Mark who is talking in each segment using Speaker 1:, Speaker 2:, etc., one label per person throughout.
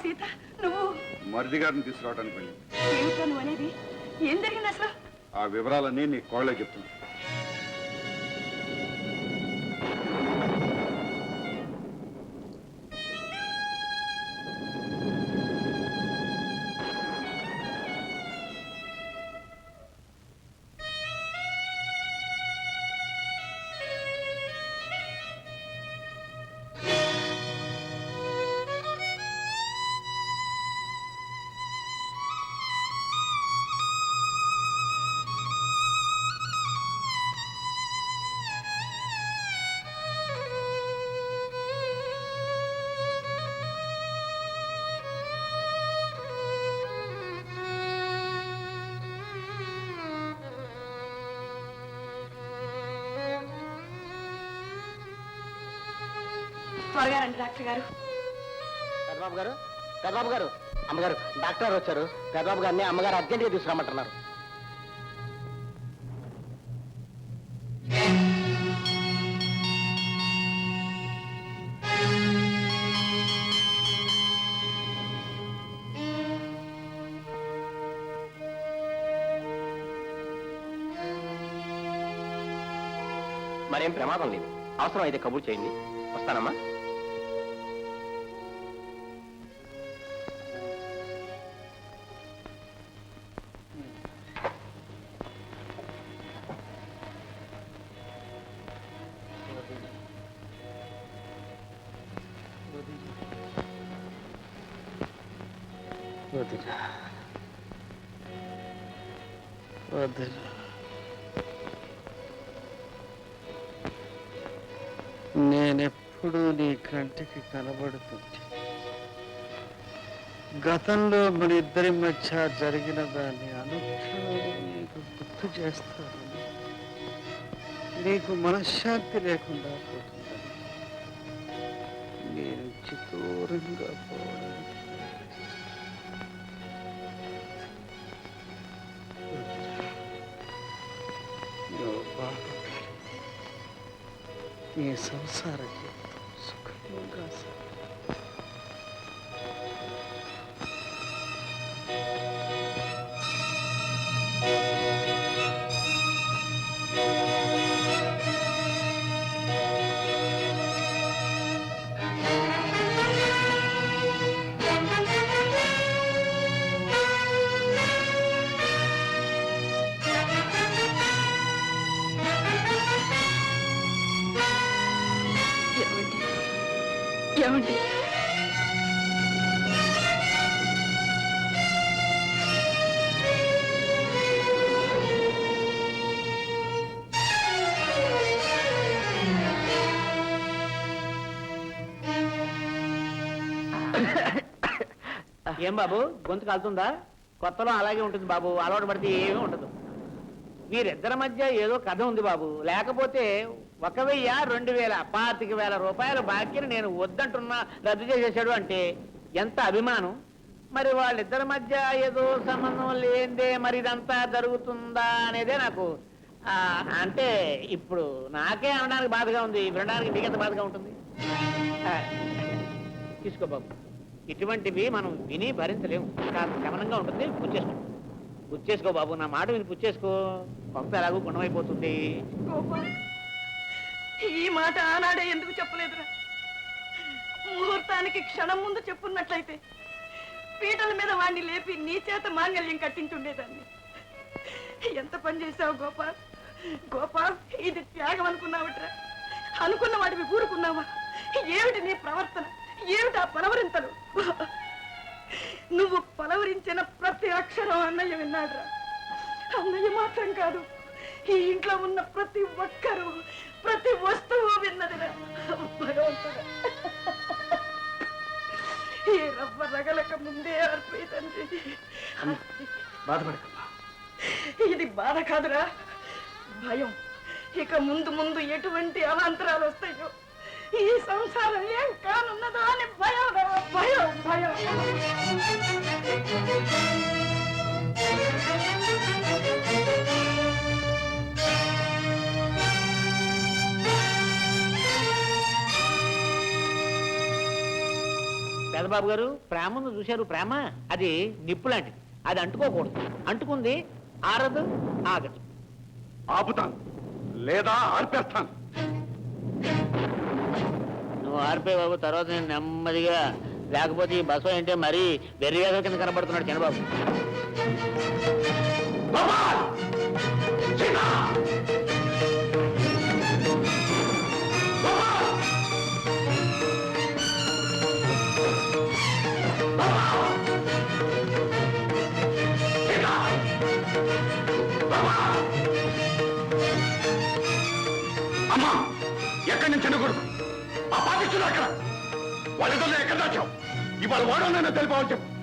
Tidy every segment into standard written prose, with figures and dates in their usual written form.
Speaker 1: సీత నువ్వు
Speaker 2: మరిది గారిని తీసుకురావడానికి వెళ్ళి
Speaker 1: ఏమిటో నువ్వు అనేది? ఏం జరిగింది అసలు?
Speaker 2: ఆ వివరాలన్నీ నీ కోళ్ళే చెప్తున్నా.
Speaker 1: త్వరగా రండి డాక్టర్ గారు.
Speaker 3: పెద్దబాబు గారు అమ్మగారు డాక్టర్ వచ్చారు. పెద్దబాబు గారిని అమ్మగారు అర్జెంట్గా తీసుకురామంటున్నారు. మరేం ప్రమాదం లేదు. అవసరం అయితే కబుర్ చేయండి. వస్తానమ్మా.
Speaker 4: నేనెప్పుడు నీ కంటికి కనబడుతుంది. గతంలో మన ఇద్దరి మధ్య జరిగిన దాన్ని అనుక్షణం నీకు గుర్తు చేస్తానని, నీకు మనశ్శాంతి లేకుండా పోతుందని, నేను దూరంగా పోవడానికి నీ సంసార జీవితం సుఖంగా
Speaker 1: ఏమండి?
Speaker 3: ఏం బాబు గొంతు కాలుతుందా? కొత్తలో అలాగే ఉంటుంది బాబు. అలవాటు పడితే ఏమీ ఉండదు. వీరిద్దరి మధ్య ఏదో కథ ఉంది బాబు. లేకపోతే 1,000, 2,000, 25,000 రూపాయల బాకీని నేను వద్దంటున్నా రద్దు చేసేసాడు అంటే ఎంత అభిమానం. మరి వాళ్ళిద్దరి మధ్య ఏదో సంబంధం లేదే మరి ఇదంతా జరుగుతుందా అనేదే నాకు అంటే ఇప్పుడు నాకే అనడానికి బాధగా ఉంది. వినడానికి మీకెంత బాధగా ఉంటుంది? తీసుకో బాబు. ఇటువంటివి మనం విని భరించలేము. కాస్త గమనంగా ఉంటుంది. పుచ్చేసుకో బాబు. నా మాట విని పుచ్చేసుకో. కొంత ఎలాగో గుణమైపోతుంది.
Speaker 1: ఈ మాట ఆనాడే ఎందుకు చెప్పలేదురా? ముహూర్తానికి క్షణం ముందు చెప్పున్నట్లయితే పీటల మీద వాణ్ణి లేపి నీ చేత మాంగళ్యం కట్టించుండేదాన్ని. ఎంత పని చేశావు గోపాల్. గోపాల్, ఇది త్యాగం అనుకున్నావట్రా? అనుకున్న వాటివి ఊరుకున్నావా? ఏమిటి నీ ప్రవర్తన? ఏమిటి ఆ పలవరింతలు? నువ్వు పలవరించిన ప్రతి అక్షరం అన్నయ్య విన్నాడురా. అన్నయ్య మాత్రం కాదు, ఈ ఇంట్లో ఉన్న ప్రతి ఒక్కరూ ప్రతి వస్తువు విన్నదిరా. భగవంతుడా, ఈ రవ్వ రగలక ముందే అర్పితండి.
Speaker 3: బాధపడకమ్మా.
Speaker 1: ఇది బాధ కాదురా, భయం. ఇక ముందు ముందు ఎటువంటి అవాంతరాలు వస్తాయో, ఈ సంసారం ఏం కానున్నదో అని భయం రా, భయం భయం.
Speaker 3: పెదబాబు గారు ప్రేమ ఉంది చూశారు, ప్రేమ అది నిప్పు లాంటిది, అది అంటుకోకూడదు. అంటుకుంది ఆరదు, ఆగదు.
Speaker 2: ఆపుతాను లేదా ఆర్పేస్తాను.
Speaker 3: నువ్వు ఆర్పే బాబు, తర్వాత నేను నెమ్మదిగా, లేకపోతే ఈ బస్సు ఏంటే మరీ వెర్రిగా కింద కనబడుతున్నాడు చంద్రబాబు.
Speaker 2: అమ్మా, ఎక్కడి నుంచి కొడుకు? ఆ పాటిస్తున్నా అక్కడ వాళ్ళిద్దరు ఎక్కడ దాచావు? ఇవాళ వాడు నన్ను తెలిపవాలి చెప్పు.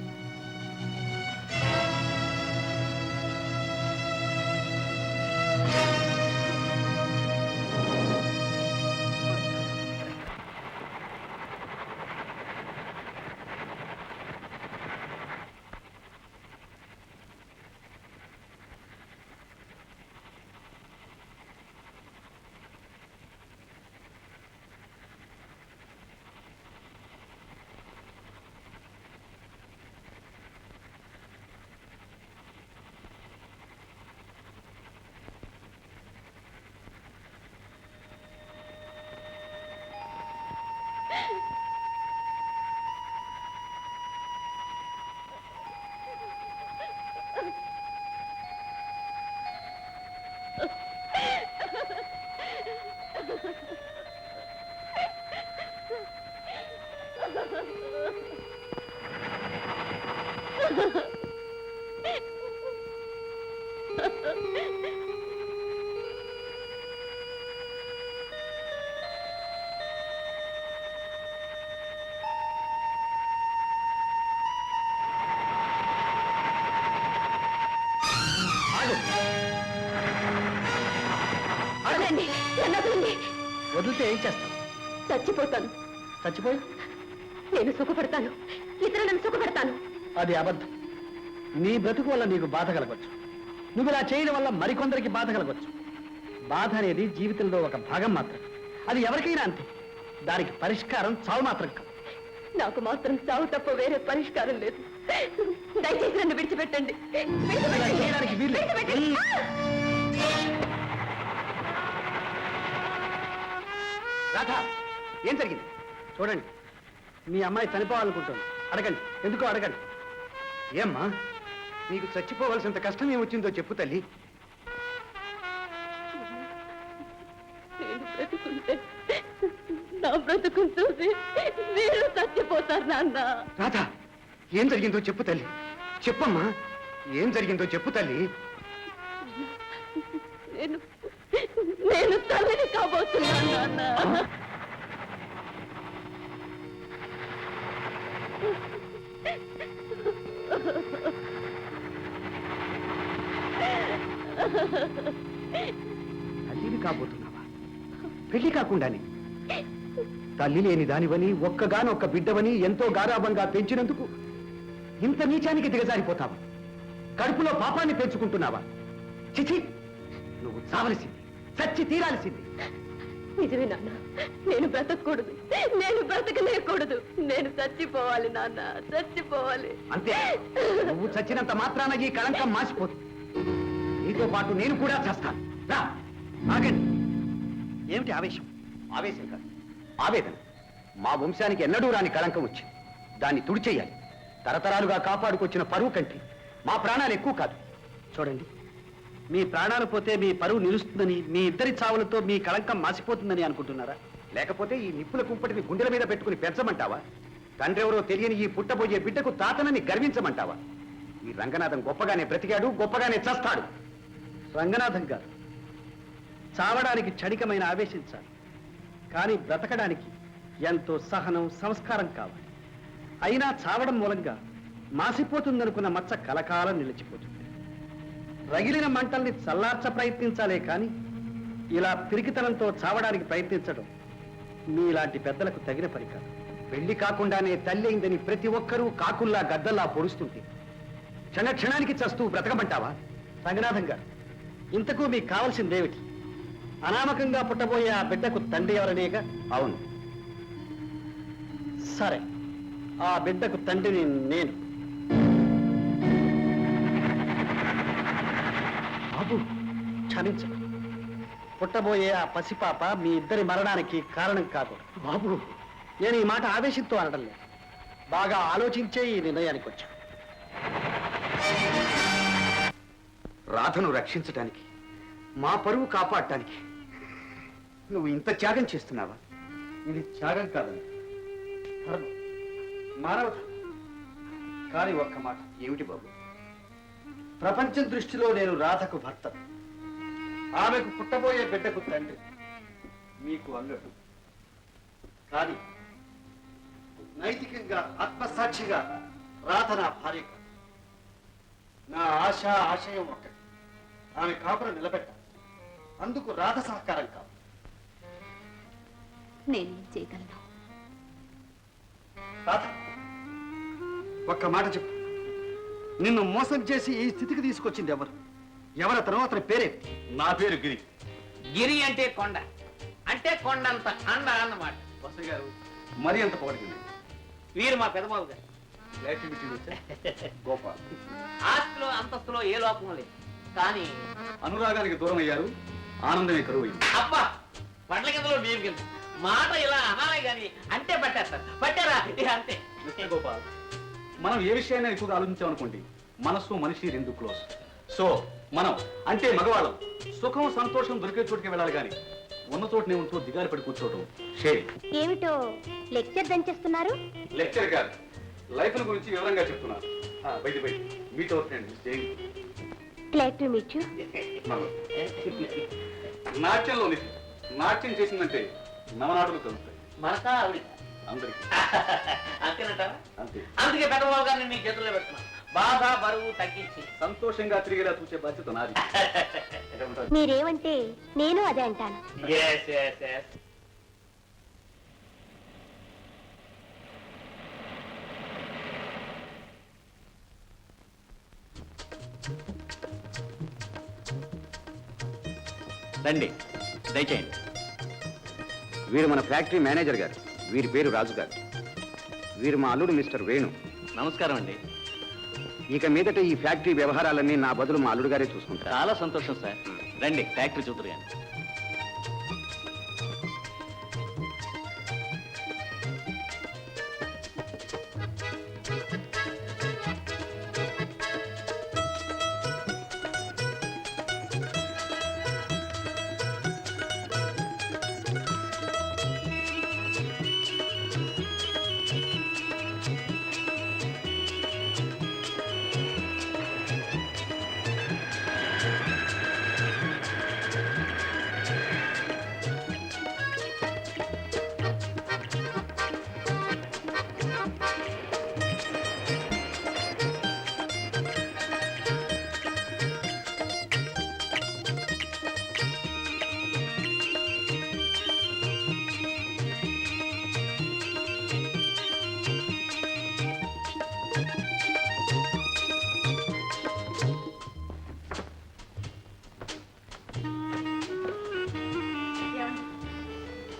Speaker 4: వదిలితే ఏం చేస్తాం?
Speaker 1: చచ్చిపోతాను.
Speaker 4: చచ్చిపోయి
Speaker 1: నేను సుఖపడతాను, ఇతరులను సుఖపెడతాను.
Speaker 4: అది అబద్ధం. నీ బ్రతుకు వల్ల నీకు బాధ కలగవచ్చు, నువ్వు ఇలా చేయడం వల్ల మరికొందరికి బాధ కలగవచ్చు. బాధ అనేది జీవితంలో ఒక భాగం మాత్రం, అది ఎవరికైనా అంతే. దానికి పరిష్కారం చావు మాత్రం కాదు.
Speaker 1: నాకు మాత్రం చావు తప్ప వేరే పరిష్కారం లేదు. దయచేసి నన్ను విడిచిపెట్టండి.
Speaker 4: ఇలా చేయడానికి వీలు లేదు.
Speaker 1: విడిచిపెట్టండి.
Speaker 4: రాధా, ఏం జరిగింది చూడండి. మీ అమ్మాయి చనిపోవాలనుకుంటుంది. అడగండి, ఎందుకో అడగండి. ఏమ్మా, నీకు చచ్చిపోవలసినంత కష్టం ఏమొచ్చిందో చెప్పు తల్లి.
Speaker 1: నేను బ్రతుకుంటే నా బ్రతుకుని చూసి మీరు చచ్చిపోతారు నాన్న.
Speaker 4: రాధా, ఏం జరిగిందో చెప్పు తల్లి. చెప్పమ్మా, ఏం జరిగిందో చెప్పు తల్లి.
Speaker 1: నేను తల్లిని కాబోతున్నాను నాన్న.
Speaker 4: తల్లిని కాబోతున్నావా? పెళ్లి కాకుండానే? తల్లి లేని దానివని, ఒక్కగానొక్క బిడ్డవని ఎంతో గారాబంగా పెంచినందుకు ఇంత నీచానికి దిగజారిపోతావా? కడుపులో పాపాన్ని పెంచుకుంటున్నావా? చిచి, నువ్వు చావలసింది, చచ్చి తీరాల్సింది.
Speaker 1: నిజమే నాన్న, నేను బ్రతకూడదు, నేను బ్రతకలేకూడదు. నేను చచ్చిపోవాలి నాన్న, చచ్చిపోవాలి.
Speaker 4: అంతే, నువ్వు చచ్చినంత మాత్రాన ఈ కళంకం మాసిపోదు. నీతో పాటు నేను కూడా చేస్తాను. రా, ఆగండి. ఏమిటి ఆవేశం? ఆవేశం కాదు, ఆవేదన. మా వంశానికి ఎన్నడూ రాని కళంకం వచ్చింది. దాన్ని తుడిచేయాలి. తరతరాలుగా కాపాడుకొచ్చిన పరువు కంటే మా ప్రాణాలు ఎక్కువ కాదు. చూడండి, మీ ప్రాణాలు పోతే మీ పరువు నిలుస్తుందని, మీ ఇద్దరి చావులతో మీ కళంకం మాసిపోతుందని అనుకుంటున్నారా? లేకపోతే ఈ నిప్పుల కుంపటిని గుండెల మీద పెట్టుకుని పెంచమంటావా? తండ్రెవరో తెలియని ఈ పుట్టబోయే బిడ్డకు తాతనని గర్వించమంటావా? ఈ రంగనాథం గొప్పగానే బ్రతికాడు, గొప్పగానే చస్తాడు. రంగనాథం గారు చావడానికి క్షణికమైన ఆవేశించాలి, కానీ బ్రతకడానికి ఎంతో సహనం, సంస్కారం కావాలి. అయినా చావడం మూలంగా మాసిపోతుందనుకున్న మచ్చ కలకాలం నిలిచిపోతుంది. రగిలిన మంటల్ని చల్లార్చ ప్రయత్నించాలే కానీ ఇలా పిరికితనంతో చావడానికి ప్రయత్నించడం మీలాంటి పెద్దలకు తగిన పని కాదు. పెళ్లి కాకుండానే తల్లి అయిందని ప్రతి ఒక్కరూ కాకుల్లా గద్దల్లా పొడుస్తుంటే క్షణానికి చస్తూ బ్రతకమంటావా? రంగనాథం గారు, ఇంతకు మీకు కావలసిందేమిటి? అనామకంగా పుట్టబోయే ఆ బిడ్డకు తండ్రి ఎవరనేగా? అవును. సరే, ఆ బిడ్డకు తండ్రిని నేను. బాబు, క్షమించండి. పుట్టబోయే ఆ పసిపాప మీ ఇద్దరి మరణానికి కారణం కాకూడదు. బాబు, నేను ఈ మాట ఆవేశంతో అనడం లేదు. బాగా ఆలోచించే ఈ నిర్ణయానికి వచ్చా. రాధను రక్షించడానికి, మా పరువు కాపాడటానికి నువ్వు ఇంత త్యాగం చేస్తున్నావా? ఇది త్యాగం కాదండి, ధర్మం, మానవత. కానీ ఒక్క మాట. ఏమిటి బాబు? ప్రపంచం దృష్టిలో నేను రాధకు భర్త, ఆమెకు పుట్టబోయే బిడ్డకు తండ్రి, మీకు అల్లుడు. కానీ నైతికంగా, ఆత్మసాక్షిగా రాధ నా భార్య కాదు. నా ఆశ, ఆశయం ఒక్కటి. ఆమె కాపురం నిలబెట్టాలి. అందుకు రాధ సహకారం కాదు.
Speaker 5: నేనేం చేయగలను?
Speaker 4: రాధ, ఒక్క మాట చెప్పు. నిన్ను మోసం చేసి ఈ స్థితికి తీసుకొచ్చింది ఎవరు? ఎవరతను? అతని పేరేంటి?
Speaker 2: నా పేరు గిరి.
Speaker 3: గిరి అంటే కొండ, అంటే కొండంత అండ అన్నమాట.
Speaker 4: వసయ్య గారు, మరీ అంత పొగడింది.
Speaker 3: వీరు మా పెదబాబు గారు.
Speaker 4: గోపాల్,
Speaker 3: ఆస్తిలో అంతస్తులో ఏ లోపం లేదు. కానీ
Speaker 4: అనురాగానికి దూరం అయ్యారు, ఆనందమే కరువు అయింది.
Speaker 3: అబ్బా, పండ్ల కిందలో నీరు కింద మాట ఇలా అనాలే గాని అంటే పట్టేస్తారు. పట్టారా? ఇక అంతే.
Speaker 4: మిస్టర్ గోపాల్, మనం ఏ విషయాన్ని ఎక్కువగా ఆలోచించామనుకోండి, మనస్సు మనిషి రెండు క్లోజ్. సో మనం అంటే మగవాళ్ళం సుఖం సంతోషం దొరికే చోటుకి వెళ్ళాలి, కానీ ఉన్న చోటనే ఉంటూ దిగాలు పడి కూర్చోవడం షేర్.
Speaker 5: ఏమిటో లెక్చర్ దంచేస్తున్నారు?
Speaker 4: లెక్చర్ కాదు, లైఫ్ గురించి వివరంగా చెప్తున్నాను. బయట బయట meet out friend
Speaker 5: glad to meet you.
Speaker 4: నాట్యంలో నాట్యం చేసిందంటే నవనాడులు కలుగుతాయి
Speaker 3: మనకా ఆవిడ
Speaker 4: అందరికి.
Speaker 3: అంతేనంటారా?
Speaker 4: అంతే.
Speaker 3: అందుకే పెద్దబాబు గారిని నీ చేతుల్లో పెడుతున్నాను. బాగా బరువు తగ్గించి
Speaker 4: సంతోషంగా తిరిగేలా చూసే బాధ్యత నాది.
Speaker 5: మీరేమంటే నేను అదే అంటాను.
Speaker 3: Yes, yes, yes.
Speaker 4: రండి, దయచేయండి. వీరు మన ఫ్యాక్టరీ మేనేజర్ గారు. వీరి పేరు రాజు గారు. వీరు మా అల్లుడు మిస్టర్ వేణు.
Speaker 6: నమస్కారం అండి.
Speaker 4: ఇక మీదట ఈ ఫ్యాక్టరీ వ్యవహారాలన్నీ నా బదులు మా అల్లుడు గారే చూసుకుంటారు.
Speaker 6: చాలా సంతోషం సార్. రండి, ఫ్యాక్టరీ చూద్దరు కానీ.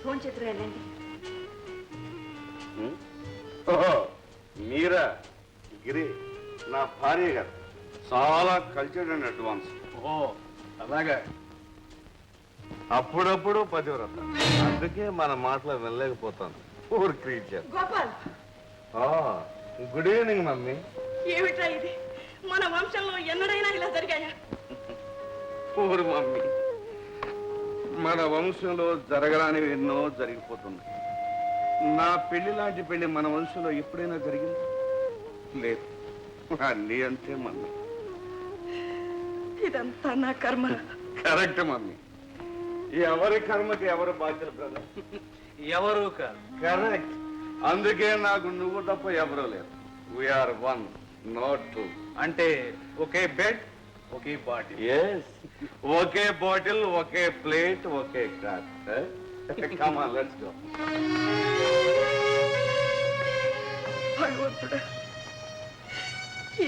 Speaker 1: ఫోన్ చేతులు వెళ్ళండి.
Speaker 2: మీరా? గిరి నా భార్య గారు. చాలా కల్చర్డ్ అండ్ అడ్వాన్స్.
Speaker 4: అలాగా?
Speaker 2: అప్పుడప్పుడు పతివ్రత, అందుకే మన మాటలు వినలేకపోతాను. Poor creature.
Speaker 1: Gopal,
Speaker 2: good evening mummy.
Speaker 1: ఏమిట్రా ఇది? మన వంశంలో ఎన్నడైనా ఇలా జరిగాయా?
Speaker 2: పూర్ మమ్మీ, మన వంశంలో జరగరానివి ఎన్నో జరిగిపోతున్నాయి. నా పెళ్లి లాంటి పెళ్లి మన వంశంలో ఎప్పుడైనా జరిగింది లేదు. అన్నీ అంతే మమ్మీ.
Speaker 1: ఇదంతా నా కర్మ.
Speaker 2: Correct mummy. ఎవరి కర్మకి ఎవరు బాధ్యులు బ్రదర్?
Speaker 6: ఎవరు కాదు.
Speaker 2: కరెక్ట్. అందుకే నాకు నువ్వు తప్ప ఎవరూ లేరు. We are one, not two.
Speaker 6: అంటే ఒకే బెడ్, ఒకే బాటిల్.
Speaker 2: ఎస్, ఒకే బాటిల్, ఒకే ప్లేట్, ఒకే car. Come on, let's go.
Speaker 1: భగవంతుడా,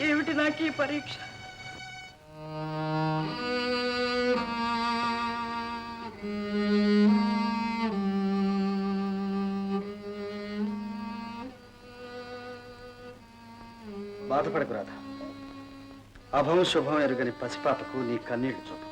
Speaker 1: ఏమిటి నాకు ఈ పరీక్ష?
Speaker 7: బాధపడకు రాధ. అభం శుభం ఎరుగని పసిపాపకు నీ కన్నీళ్లు చూపు.